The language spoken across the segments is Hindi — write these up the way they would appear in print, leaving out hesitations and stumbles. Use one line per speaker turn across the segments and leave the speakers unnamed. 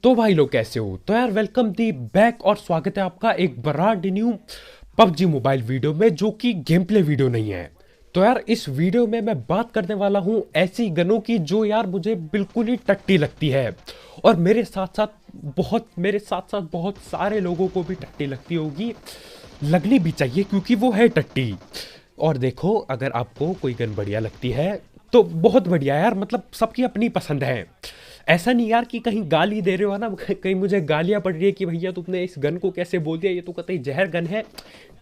तो भाई लोग कैसे हो। तो यार वेलकम दी बैक और स्वागत है आपका एक brand new PUBG mobile video में, जो कि गेम प्ले वीडियो नहीं है। तो यार इस वीडियो में मैं बात करने वाला हूँ ऐसी गनों की जो यार मुझे बिल्कुल ही टट्टी लगती है, और मेरे साथ साथ बहुत सारे लोगों को भी टट्टी लगती होगी, लगनी भी चाहिए क्योंकि वो है टट्टी। और देखो, अगर आपको कोई गन बढ़िया लगती है तो बहुत बढ़िया यार, मतलब सबकी अपनी पसंद है। ऐसा नहीं यार कि कहीं गाली दे रहे हो ना, कहीं मुझे गालियां पड़ रही है कि भैया तुमने इस गन को कैसे बोल दिया, ये तो कतई जहर गन है।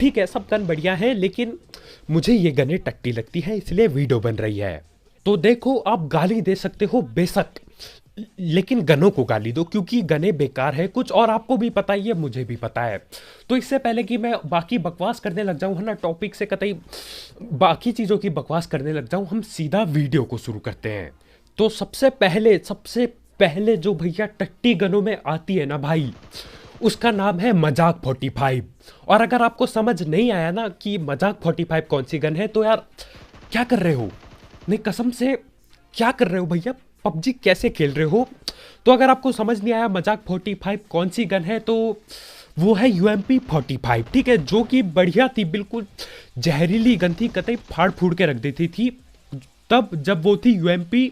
ठीक है, सब गन बढ़िया है, लेकिन मुझे ये गनें टट्टी लगती है, इसलिए वीडियो बन रही है। तो देखो, आप गाली दे सकते हो बेशक, लेकिन गनों को गाली दो क्योंकि गने बेकार है कुछ, और आपको भी पता ही है, मुझे भी पता है। तो इससे पहले कि मैं बाकी बकवास करने लग जाऊं है ना, टॉपिक से कतई बाकी चीज़ों की बकवास करने लग जाऊं, हम सीधा वीडियो को शुरू करते हैं। तो सबसे पहले जो भैया टट्टी गनों में आती है ना भाई, उसका नाम है मजाक 45। और अगर आपको समझ नहीं आया ना कि मजाक 45 कौन सी गन है, तो यार क्या कर रहे हो, नहीं कसम से क्या कर रहे हो भैया, पबजी कैसे खेल रहे हो। तो अगर आपको समझ नहीं आया मजाक 45 कौन सी गन है, तो वो है यूएमपी 45। ठीक है, जो कि बढ़िया थी, बिल्कुल जहरीली गन थी, कतई फाड़ फूड़ के रख देती थी तब जब वो थी यूएमपी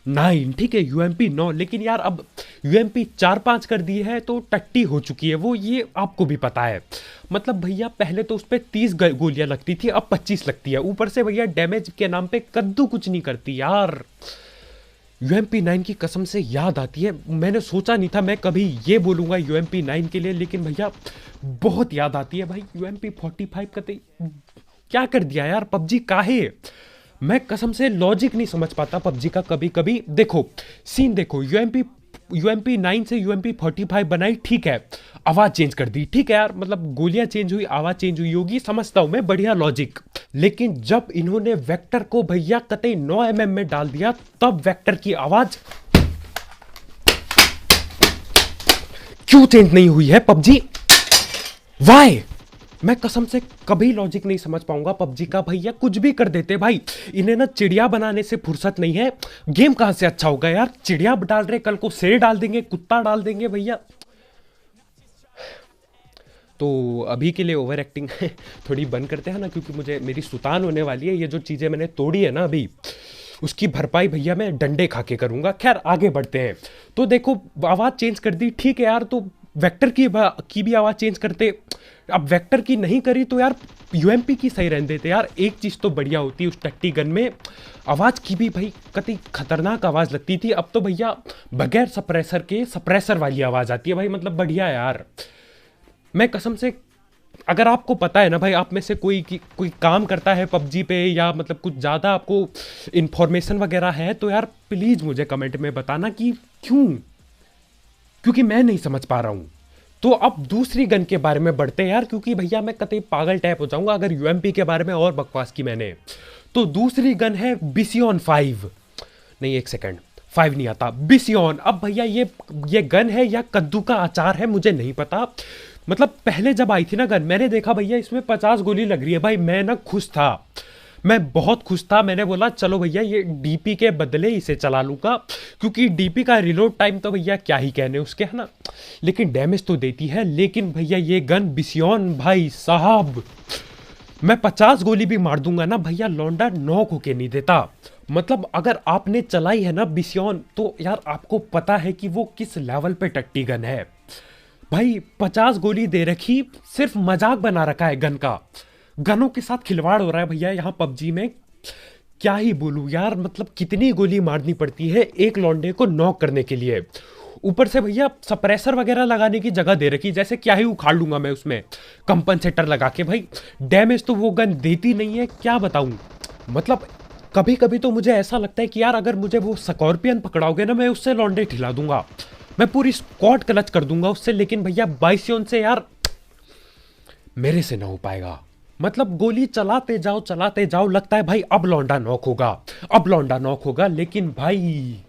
9। ठीक है, यूएमपी 9, लेकिन यार अब यूएमपी 4-5 कर दी है तो टट्टी हो चुकी है वो, ये आपको भी पता है। मतलब भैया पहले तो उस पर 30 गोलियां लगती थी, अब 25 लगती है, ऊपर से भैया डैमेज के नाम पे कद्दू कुछ नहीं करती यार। यूएमपी 9 की कसम से याद आती है, मैंने सोचा नहीं था मैं कभी ये बोलूंगा यूएमपी 9 के लिए, लेकिन भैया बहुत याद आती है भाई यूएमपी 45 का। क्या कर दिया यार पबजी, काहे। मैं कसम से लॉजिक नहीं समझ पाता पबजी का कभी कभी। देखो सीन, देखो यूएमपी 9 से यूएमपी 45 बनाई, ठीक है, आवाज चेंज कर दी, ठीक है यार, मतलब गोलियां चेंज हुई, आवाज चेंज हुई होगी, समझता हूं मैं, बढ़िया लॉजिक। लेकिन जब इन्होंने वेक्टर को भैया कतई 9 mm में डाल दिया, तब वेक्टर की आवाज क्यों चेंज नहीं हुई है पबजी, वाई। मैं कसम से कभी लॉजिक नहीं समझ पाऊंगा पबजी का, भैया कुछ भी कर देते भाई। इन्हें ना चिड़िया बनाने से फुर्सत नहीं है, गेम कहां से अच्छा होगा यार। चिड़िया डाल रहे, कल को शेर डाल देंगे, कुत्ता डाल देंगे भैया। तो अभी के लिए ओवर एक्टिंग थोड़ी बंद करते हैं ना, क्योंकि मुझे मेरी सुतान होने वाली है। ये जो चीज़ें मैंने तोड़ी है ना अभी, उसकी भरपाई भैया मैं डंडे खा के करूंगा। खैर आगे बढ़ते हैं। तो देखो, आवाज़ चेंज कर दी, ठीक है यार, तो वेक्टर की भी आवाज़ चेंज करते। अब वेक्टर की नहीं करी तो यार यूएमपी की सही रहने देते यार। एक चीज़ तो बढ़िया होती है उस टट्टी गन में, आवाज़ की भी भाई कतई खतरनाक आवाज़ लगती थी। अब तो भैया बगैर सप्रेसर के सप्रेसर वाली आवाज़ आती है भाई, मतलब बढ़िया यार। मैं कसम से, अगर आपको पता है ना भाई, आप में से कोई काम करता है पबजी पे, या मतलब कुछ ज़्यादा आपको इन्फॉर्मेशन वगैरह है, तो यार प्लीज़ मुझे कमेंट में बताना कि क्यों, क्योंकि मैं नहीं समझ पा रहा हूँ। तो अब दूसरी गन के बारे में बढ़ते हैं यार, क्योंकि भैया मैं कतई पागल टाइप हो जाऊंगा अगर यूएमपी के बारे में और बकवास की मैंने। तो दूसरी गन है बिसियन 5। नहीं, एक सेकंड, 5 नहीं आता, बिसियन। अब भैया ये गन है या कद्दू का अचार है, मुझे नहीं पता। मतलब पहले जब आई थी ना गन, मैंने देखा भैया इसमें 50 गोली लग रही है भाई, मैं ना खुश था, मैं बहुत खुश था। मैंने बोला चलो भैया ये डीपी के बदले इसे चला लूँगा, क्योंकि डीपी का रिलोड टाइम तो भैया क्या ही कहने उसके, है ना, लेकिन डैमेज तो देती है। लेकिन भैया ये गन बिसियन भाई साहब, मैं 50 गोली भी मार दूंगा ना भैया, लौंडा नॉक होके नहीं देता। मतलब अगर आपने चलाई है ना बिसियन, तो यार आपको पता है कि वो किस लेवल पे टट्टी गन है भाई। 50 गोली दे रखी, सिर्फ मजाक बना रखा है गन का। गनों के साथ खिलवाड़ हो रहा है भैया यहाँ पबजी में, क्या ही बोलूं यार। मतलब कितनी गोली मारनी पड़ती है एक लौंडे को नॉक करने के लिए। ऊपर से भैया सप्रेसर वगैरह लगाने की जगह दे रखी, जैसे क्या ही उखाड़ लूंगा मैं उसमें कंपनसेटर लगा के भाई। डैमेज तो वो गन देती नहीं है, क्या बताऊं। मतलब कभी कभी तो मुझे ऐसा लगता है कि यार अगर मुझे वो स्कॉर्पियन पकड़ाओगे ना, मैं उससे लौंडे ठिला दूंगा, मैं पूरी स्क्वाड क्लच कर दूंगा उससे। लेकिन भैया बाइसियन से यार मेरे से ना हो पाएगा। मतलब गोली चलाते जाओ, लगता है भाई अब लौंडा नॉक होगा, अब लौंडा नॉक होगा, लेकिन भाई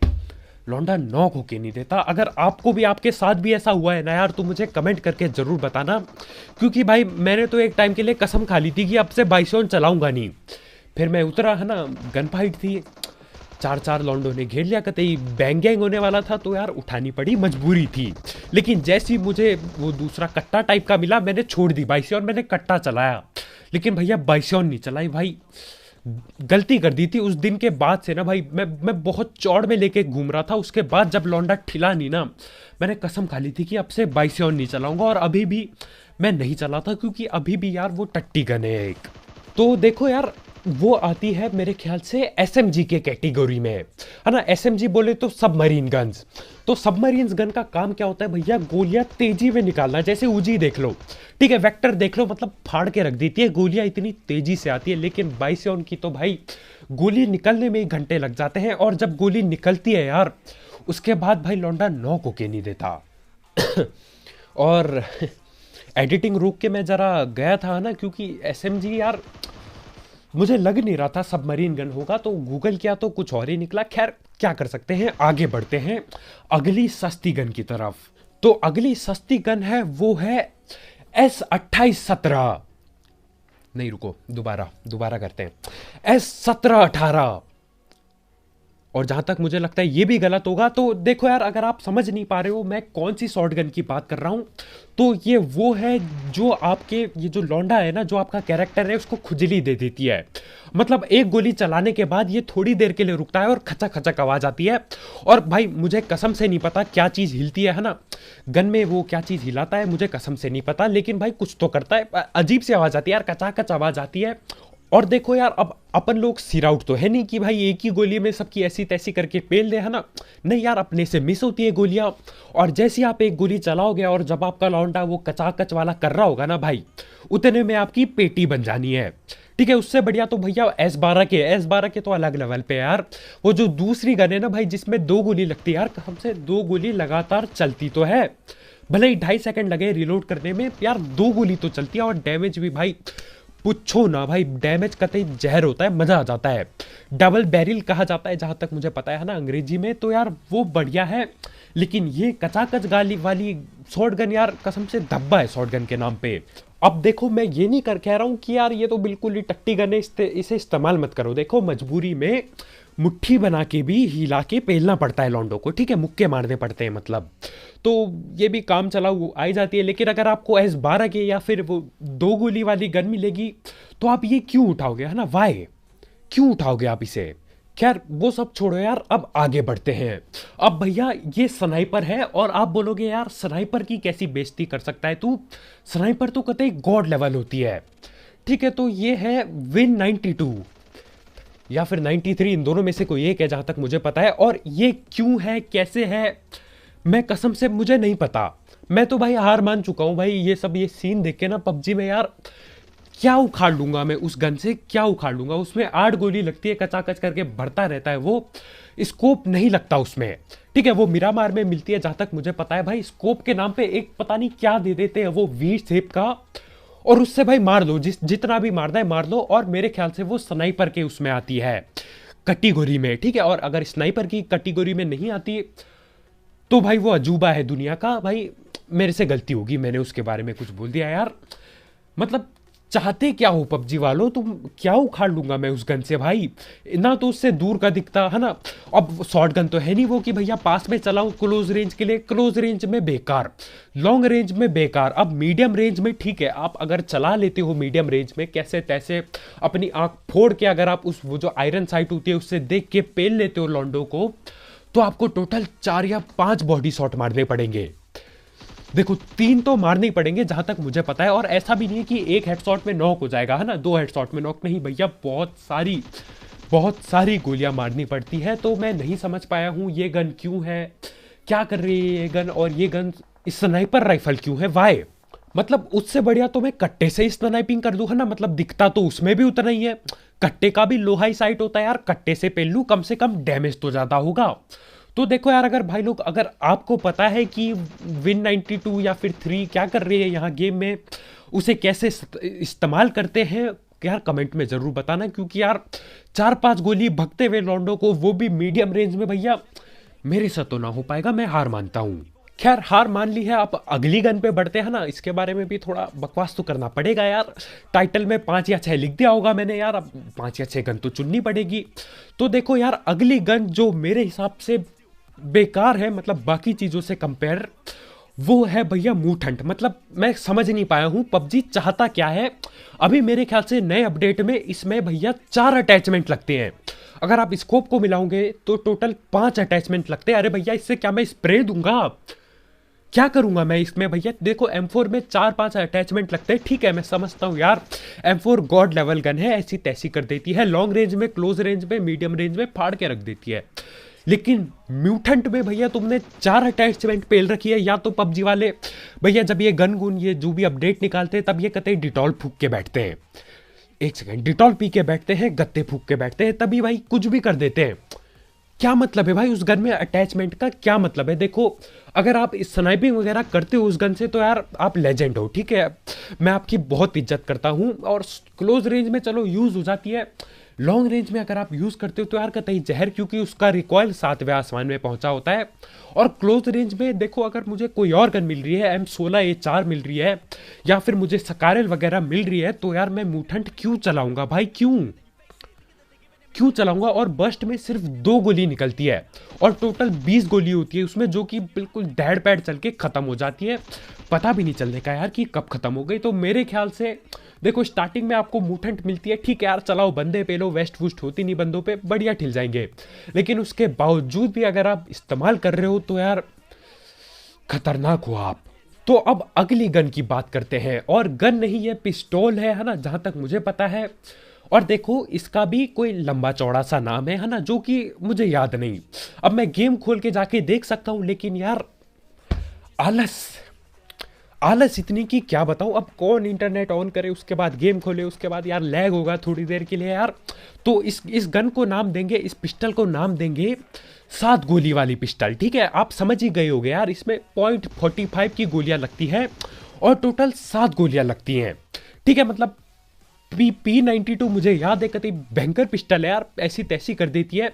लौंडा नॉक होके नहीं देता। अगर आपको भी, आपके साथ भी ऐसा हुआ है ना यार, तो मुझे कमेंट करके जरूर बताना, क्योंकि भाई मैंने तो एक टाइम के लिए कसम खा ली थी कि अब से बाइसोन चलाऊंगा नहीं। फिर मैं उतरा है ना, गन फाइट थी, चार चार लौंडों ने घेर लिया, कतई बैंग गैंग होने वाला था, तो यार उठानी पड़ी, मजबूरी थी। लेकिन जैसे ही मुझे वो दूसरा कट्टा टाइप का मिला, मैंने छोड़ दी बाइसियन, मैंने कट्टा चलाया। लेकिन भैया बाइसियन नहीं चलाई भाई, गलती कर दी थी। उस दिन के बाद से ना भाई मैं बहुत चौड़ में लेके घूम रहा था। उसके बाद जब लौंडा ठिला नहीं ना, मैंने कसम खा ली थी कि अब से बाइसियन नहीं चलाऊंगा। और अभी भी मैं नहीं चलाता, क्योंकि अभी भी यार वो टट्टी गन है एक। तो देखो यार, वो आती है मेरे ख्याल से एसएमजी के कैटेगरी में, है ना। एसएमजी बोले तो सबमरीन गन्स। तो सबमरीन गन का काम क्या होता है भैया, गोलियां तेजी में निकालना। जैसे उजी देख लो, ठीक है, वेक्टर देख लो, मतलब फाड़ के रख देती है, गोलियां इतनी तेजी से आती है। लेकिन बाइसियन की तो भाई गोली निकलने में ही घंटे लग जाते हैं। और जब गोली निकलती है यार, उसके बाद भाई लौंडा नॉक होके नहीं देता। और एडिटिंग रोक के मैं जरा गया था ना, क्योंकि एसएमजी यार मुझे लग नहीं रहा था सबमरीन गन होगा, तो गूगल किया तो कुछ और ही निकला। खैर क्या कर सकते हैं, आगे बढ़ते हैं अगली सस्ती गन की तरफ। तो अगली सस्ती गन है, वो है S2817। नहीं रुको, दोबारा करते हैं, S1718। और जहां तक मुझे लगता है ये भी गलत होगा। तो देखो यार, अगर आप समझ नहीं पा रहे हो मैं कौन सी शॉर्ट गन की बात कर रहा हूं, तो ये वो है जो आपके, ये जो लौंडा है ना, जो आपका कैरेक्टर है, उसको खुजली दे देती है। मतलब एक गोली चलाने के बाद ये थोड़ी देर के लिए रुकता है और खचक खचक आवाज आती है। और भाई मुझे कसम से नहीं पता क्या चीज हिलती है ना गन में, वो क्या चीज हिलाता है मुझे कसम से नहीं पता, लेकिन भाई कुछ तो करता है, अजीब सी आवाज आती है यार, कचाकच आवाज आती है। और देखो यार, अब अपन लोग सिर आउट तो है नहीं कि भाई एक ही गोली में सबकी ऐसी तैसी करके पेल दे, है ना। नहीं यार, अपने से मिस होती है गोलियां। और जैसे आप एक गोली चलाओगे और जब आपका लौंडा वो कचाकच वाला कर रहा होगा ना भाई, उतने में आपकी पेटी बन जानी है। ठीक है, उससे बढ़िया तो भैया S12 के तो अलग लेवल पे यार। वो जो दूसरी गन है ना भाई, जिसमें 2 गोली लगती है यार, कसम से 2 गोली लगातार चलती तो है, भले ही 2.5 सेकंड लगे रिलोड करने में, यार 2 गोली तो चलती है। और डैमेज भी भाई पूछो ना भाई, डैमेज कतई जहर होता है, मजा आ जाता है। डबल बैरिल कहा जाता है जहां तक मुझे पता है ना अंग्रेजी में, तो यार वो बढ़िया है। लेकिन ये कचाकच गाली वाली शॉर्ट गन यार, कसम से धब्बा है शॉर्ट गन के नाम पे। अब देखो, मैं ये नहीं कह रहा हूं कि यार ये तो बिल्कुल ही टट्टी गन है, इसे इस्तेमाल मत करो। देखो, मजबूरी में मुट्ठी बना के भी हिला के पेलना पड़ता है लौंडों को, ठीक है, मुक्के मारने पड़ते हैं मतलब। तो ये भी काम चलाऊ आई जाती है। लेकिन अगर आपको S12 के या फिर वो 2 गोली वाली गन मिलेगी, तो आप ये क्यों उठाओगे, है ना, वाई क्यों उठाओगे आप इसे। खैर वो सब छोड़ो यार, अब आगे बढ़ते हैं। अब भैया ये स्नाइपर है, और आप बोलोगे यार स्नाइपर की कैसी बेइज्जती कर सकता है तू, स्नाइपर तो कतई गॉड लेवल होती है। ठीक है, तो ये है विन 92 या फिर 93, इन दोनों में से कोई एक है जहां तक मुझे पता है। और ये क्यों है, कैसे है, मैं कसम से मुझे नहीं पता। मैं तो भाई हार मान चुका हूं भाई, ये सीन देख के ना पबजी में यार, क्या उखाड़ लूंगा मैं उस गन से, क्या उखाड़ लूंगा। उसमें 8 गोली लगती है, कचाकच करके बढ़ता रहता है, वो स्कोप नहीं लगता उसमें। ठीक है, वो मिरामार में मिलती है जहां तक मुझे पता है भाई। स्कोप के नाम पे एक पता नहीं क्या दे देते हैं वो वी शेप का, और उससे भाई मार लो, जितना भी मारना है मार लो। और मेरे ख्याल से वो स्नाइपर के उसमें आती है कैटेगरी में, ठीक है। और अगर स्नाइपर की कैटेगरी में नहीं आती, तो भाई वो अजूबा है दुनिया का। भाई मेरे से गलती होगी, मैंने उसके बारे में कुछ बोल दिया यार। मतलब चाहते क्या हो पबजी वालों, तुम क्या उखाड़ लूंगा मैं उस गन से भाई, ना तो उससे दूर का दिखता है ना। अब शॉर्ट गन तो है नहीं वो कि भैया पास में चलाऊं क्लोज रेंज के लिए, क्लोज रेंज में बेकार, लॉन्ग रेंज में बेकार। अब मीडियम रेंज में ठीक है, आप अगर चला लेते हो मीडियम रेंज में कैसे तैसे, अपनी आंख फोड़ के अगर आप उस वो जो आयरन साइट होती है उससे देख के पेल लेते हो लॉन्डो को, तो आपको टोटल 4 या 5 बॉडी शॉट मारने पड़ेंगे। देखो 3 तो मारने ही पड़ेंगे जहां तक मुझे पता है। और ऐसा भी नहीं है कि एक हेडशॉट में नॉक हो जाएगा, है ना, 2 हेडशॉट में नॉक नहीं भैया, बहुत सारी गोलियां मारनी पड़ती है। तो मैं नहीं समझ पाया हूं ये गन क्यों है, क्या कर रही है ये गन, और ये गन स्नाइपर राइफल क्यों है, वाई। मतलब उससे बढ़िया तो मैं कट्टे से स्नाइपिंग कर दूं, है ना, मतलब दिखता तो उसमें भी उतना ही है। कट्टे का भी लो हाई साइट होता है यार, कट्टे से पेल लूं, कम से कम डैमेज तो ज्यादा होगा। तो देखो यार, अगर भाई लोग, अगर आपको पता है कि विन 92 या फिर 3 क्या कर रही है यहाँ गेम में, उसे कैसे इस्तेमाल करते हैं, यार कमेंट में जरूर बताना। क्योंकि यार 4-5 गोली भगते हुए लॉन्डो को, वो भी मीडियम रेंज में, भैया मेरे से तो ना हो पाएगा, मैं हार मानता हूँ। खैर हार मान ली है, आप अगली गन पे बढ़ते हैं ना, इसके बारे में भी थोड़ा बकवास तो करना पड़ेगा यार। टाइटल में 5 या 6 लिख दिया होगा मैंने यार, अब 5 या 6 गन तो चुननी पड़ेगी। तो देखो यार, अगली गन जो मेरे हिसाब से बेकार है, मतलब बाकी चीज़ों से कंपेयर, वो है भैया म्यूटेंट। मतलब मैं समझ नहीं पाया हूँ पबजी चाहता क्या है। अभी मेरे ख्याल से नए अपडेट में इसमें भैया 4 अटैचमेंट लगते हैं। अगर आप स्कोप को मिलाओगे तो टोटल 5 अटैचमेंट लगते हैं। अरे भैया इससे क्या मैं स्प्रे दूंगा, क्या करूंगा मैं इसमें भैया। देखो M4 में 4-5 अटैचमेंट लगते हैं, ठीक है मैं समझता हूँ यार, M4 गॉड लेवल गन है, ऐसी तैसी कर देती है, लॉन्ग रेंज में, क्लोज रेंज में, मीडियम रेंज में फाड़ के रख देती है। लेकिन म्यूटेंट में भैया तुमने 4 अटैचमेंट पेल रखी है। या तो पबजी वाले भैया जब ये गन गुन ये जो भी अपडेट निकालते हैं तब ये कहते हैं डिटॉल फूक के बैठते हैं, एक सेकंड, डिटॉल पी के बैठते हैं, गत्ते फूक के बैठते हैं, तभी भाई कुछ भी कर देते हैं। क्या मतलब है भाई उस गन में अटैचमेंट का, क्या मतलब है। देखो अगर आप स्नाइपिंग वगैरह करते हो उस गन से तो यार आप लेजेंड हो, ठीक है, मैं आपकी बहुत इज्जत करता हूँ। और क्लोज रेंज में चलो यूज हो जाती है, लॉन्ग रेंज में अगर आप यूज करते हो तो यार कतई जहर, क्योंकि उसका रिकॉयल 7वें आसमान में पहुंचा होता है। और क्लोज रेंज में देखो अगर मुझे कोई और गन मिल रही है, M16A4 मिल रही है, या फिर मुझे सकारल वगैरह मिल रही है, तो यार मैं म्यूटेंट क्यों चलाऊंगा भाई, क्यों चलाऊंगा। और बर्स्ट में सिर्फ 2 गोली निकलती है और टोटल 20 गोली होती है उसमें, जो कि बिल्कुल डैड पैड चल के खत्म हो जाती है, पता भी नहीं चलने का यार कि कब खत्म हो गई। तो मेरे ख्याल से देखो स्टार्टिंग में आपको म्यूटेंट मिलती है, ठीक है यार चलाओ, बंदे पे लो, वेस्ट वुस्ट होती नहीं बंदों पे, बढ़िया ठिल जाएंगे। लेकिन उसके बावजूद भी अगर आप इस्तेमाल कर रहे हो तो यार खतरनाक हो आप। तो अब अगली गन की बात करते हैं, और गन नहीं है, पिस्टोल है ना, जहां तक मुझे पता है। और देखो इसका भी कोई लंबा चौड़ा सा नाम है ना, जो कि मुझे याद नहीं। अब मैं गेम खोल के जाके देख सकता हूं, लेकिन यार आलस आलस इतनी की क्या बताऊं। अब कौन इंटरनेट ऑन करे, उसके बाद गेम खोले, उसके बाद यार लैग होगा थोड़ी देर के लिए यार। तो इस गन को नाम देंगे, इस पिस्टल को नाम देंगे 7 गोली वाली पिस्टल, ठीक है। आप समझ ही गए होगे यार, इसमें .45 की गोलियां लगती है और टोटल 7 गोलियां लगती हैं, ठीक है। मतलब P92 मुझे याद है, कतई भयंकर पिस्टल है यार, ऐसी तैसी कर देती है।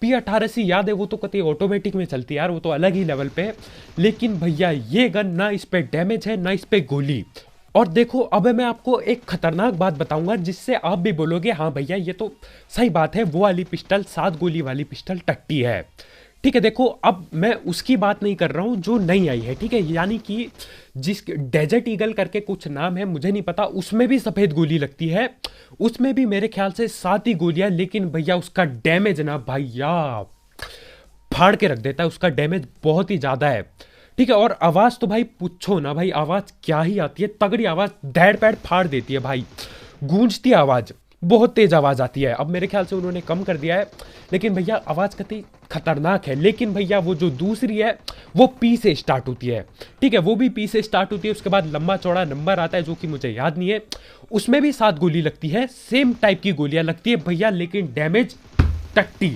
P88 याद है, वो तो कतई ऑटोमेटिक में चलती है यार, वो तो अलग ही लेवल पे है। लेकिन भैया ये गन ना इस पे डैमेज है ना इस पे गोली। और देखो अब मैं आपको एक खतरनाक बात बताऊंगा जिससे आप भी बोलोगे हाँ भैया ये तो सही बात है, वो वाली पिस्टल 7 गोली वाली पिस्टल टट्टी है, ठीक है। देखो अब मैं उसकी बात नहीं कर रहा हूं जो नई आई है, ठीक है, यानी कि जिस डेजर्ट ईगल करके कुछ नाम है, मुझे नहीं पता, उसमें भी सफेद गोली लगती है, उसमें भी मेरे ख्याल से 7 ही गोलियां। लेकिन भैया उसका डैमेज ना भैया फाड़ के रख देता है, उसका डैमेज बहुत ही ज्यादा है, ठीक है। और आवाज तो भाई पूछो ना भाई, आवाज क्या ही आती है, तगड़ी आवाज, धैड़ पैड़ फाड़ देती है भाई, गूंजती आवाज, बहुत तेज आवाज आती है। अब मेरे ख्याल से उन्होंने कम कर दिया है, लेकिन भैया आवाज कतई खतरनाक है। लेकिन भैया वो जो दूसरी है वो P से स्टार्ट होती है, ठीक है, वो भी P से स्टार्ट होती है, उसके बाद लंबा चौड़ा नंबर आता है जो कि मुझे याद नहीं है, उसमें भी 7 गोली लगती है, सेम टाइप की गोलियां लगती है भैया, लेकिन डैमेज टट्टी।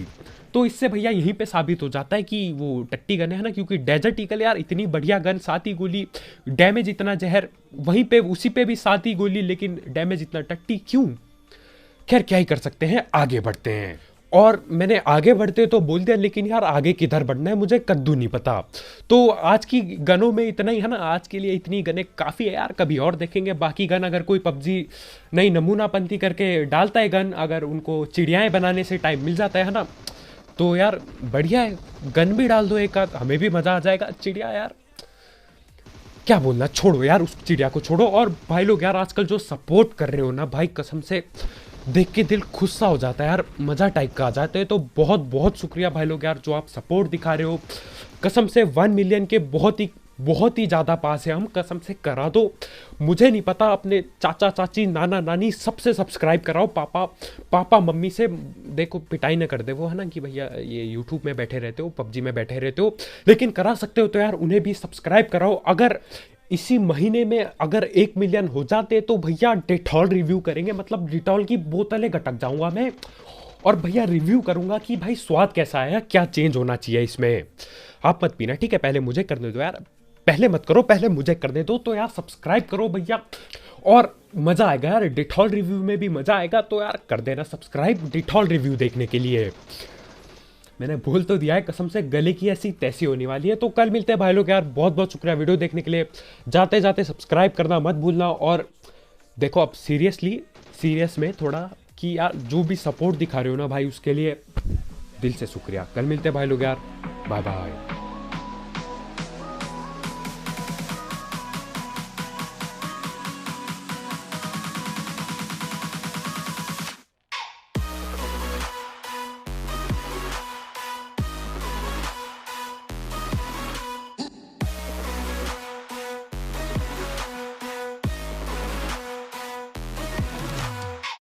तो इससे भैया यहीं पे साबित हो जाता है कि वो टट्टी गन है ना, क्योंकि डेजर्ट ईगल यार इतनी बढ़िया गन, 7 ही गोली, डैमेज इतना जहर, वहीं पे उसी पे भी 7 ही गोली, लेकिन डैमेज इतना टट्टी क्यों। खैर क्या ही कर सकते हैं, आगे बढ़ते हैं। और मैंने आगे बढ़ते तो बोल दिया, लेकिन यार आगे किधर बढ़ना है मुझे कद्दू नहीं पता। तो आज की गनों में इतना ही है ना, आज के लिए इतनी गनें काफ़ी है यार, कभी और देखेंगे बाकी गन। अगर कोई पबजी नई नमूनापंथी करके डालता है गन, अगर उनको चिड़ियाएँ बनाने से टाइम मिल जाता है ना, तो यार बढ़िया है, गन भी डाल दो एक आध, हमें भी मज़ा आ जाएगा। चिड़िया यार क्या बोलना, छोड़ो यार उस चिड़िया को छोड़ो। और भाई लोग यार आजकल जो सपोर्ट कर रहे हो ना भाई, कसम से देख के दिल खुश सा हो जाता है यार, मज़ा टाइप का आ जाता है। तो बहुत बहुत शुक्रिया भाई लोग यार, जो आप सपोर्ट दिखा रहे हो, कसम से 1 मिलियन के बहुत ही ज़्यादा पास है हम, कसम से करा दो। मुझे नहीं पता, अपने चाचा चाची नाना नानी सबसे सब्सक्राइब कराओ, पापा मम्मी से, देखो पिटाई ना कर दे वो, है ना, कि भैया ये यूट्यूब में बैठे रहते हो, पबजी में बैठे रहते हो, लेकिन करा सकते हो तो यार उन्हें भी सब्सक्राइब कराओ। अगर इसी महीने में अगर 1 मिलियन हो जाते तो भैया डेटॉल रिव्यू करेंगे, मतलब डेटॉल की बोतलें गटक जाऊंगा मैं, और भैया रिव्यू करूंगा कि भाई स्वाद कैसा आया, क्या चेंज होना चाहिए इसमें। आप मत पीना, ठीक है, पहले मुझे करने दो यार, पहले मत करो, पहले मुझे करने दो। तो यार सब्सक्राइब करो भैया, और मज़ा आएगा यार, डेटॉल रिव्यू में भी मज़ा आएगा, तो यार कर देना सब्सक्राइब डेटॉल रिव्यू देखने के लिए। मैंने बोल तो दिया है, कसम से गले की ऐसी तैसी होने वाली है। तो कल मिलते हैं भाई लोग यार, बहुत बहुत शुक्रिया वीडियो देखने के लिए। जाते जाते सब्सक्राइब करना मत भूलना। और देखो अब सीरियस में थोड़ा कि यार जो भी सपोर्ट दिखा रहे हो ना भाई, उसके लिए दिल से शुक्रिया। कल मिलते हैं भाई लोग यार, बाय बाय।